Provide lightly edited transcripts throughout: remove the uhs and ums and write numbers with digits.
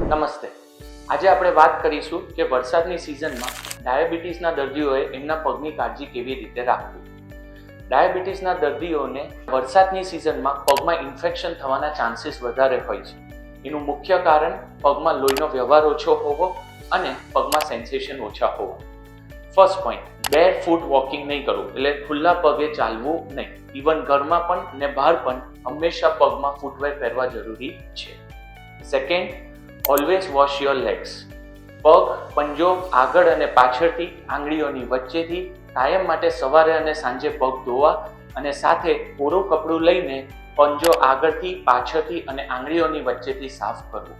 નમસ્તે. આજે આપણે વાત કરીશું કે વરસાદની સિઝનમાં ડાયાબિટીસના દર્દીઓએ એમના પગની કાળજી કેવી રીતે રાખવી. ડાયાબિટીસના દર્દીઓને વરસાદની સિઝનમાં પગમાં ઇન્ફેક્શન થવાના ચાન્સીસ વધારે હોય છે. એનું મુખ્ય કારણ પગમાં લોહીનો વ્યવહાર ઓછો હોવો અને પગમાં સેન્સેશન ઓછા હોવા. ફર્સ્ટ પોઈન્ટ, બેર ફૂટ વોકિંગ નહીં કરવું, એટલે ખુલ્લા પગે ચાલવું નહીં. ઇવન ઘરમાં પણ ને બહાર પણ હંમેશા પગમાં ફૂટવેર પહેરવા જરૂરી છે. Second, always wash your legs. પગ, પંજો આગળ અને પાછળથી, આંગળીઓની વચ્ચેથી કાયમ માટે સવારે અને સાંજે પગ ધોવા અને સાથે કોરું કપડું લઈને પંજો આગળથી, પાછળથી અને આંગળીઓની વચ્ચેથી સાફ કરવું.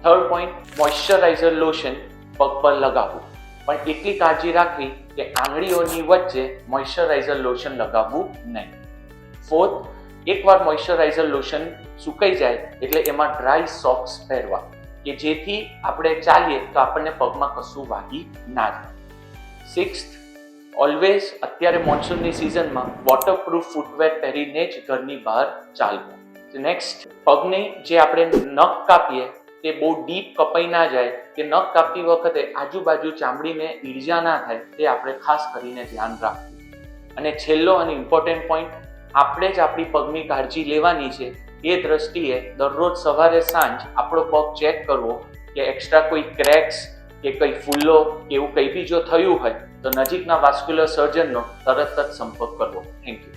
થર્ડ પોઈન્ટ, મોઇશ્ચરાઇઝર લોશન પગ પર લગાવવું, પણ એટલી કાળજી રાખવી કે આંગળીઓની વચ્ચે મોઇશ્ચરાઇઝર લોશન લગાવવું નહીં. ફોર્થ, એકવાર મોઇશ્ચરાઇઝર લોશન સુકાઈ જાય એટલે એમાં ડ્રાય સોક્સ પહેરવા કે જેથી આપણે ચાલીએ તો આપણને પગમાં કશું વાગી ના જાય. સિક્સ્થ, ઓલવેઝ અત્યારે મોન્સૂનની સિઝનમાં વોટરપ્રૂફ ફૂટવેર પહેરીને જ ઘરની બહાર ચાલવું. નેક્સ્ટ, પગની જે આપણે નખ કાપીએ તે બહુ ડીપ કપાઈ ના જાય કે નખ કાપતી વખતે આજુબાજુ ચામડીને ઈજા ના થાય તે આપણે ખાસ કરીને ધ્યાન રાખવું. અને છેલ્લો અને ઇમ્પોર્ટન્ટ પોઈન્ટ, આપણે જ આપણી પગની કાળજી લેવાની છે. એ દ્રષ્ટિએ દરરોજ સવારે સાંજ આપણો પગ ચેક કરવો કે એક્સ્ટ્રા કોઈ ક્રેક્સ કે કંઈ ફૂલ્લો કે એવું કંઈ બી જો થયું હોય તો નજીકના વાસ્ક્યુલર સર્જનનો તરત જ સંપર્ક કરવો. Thank you.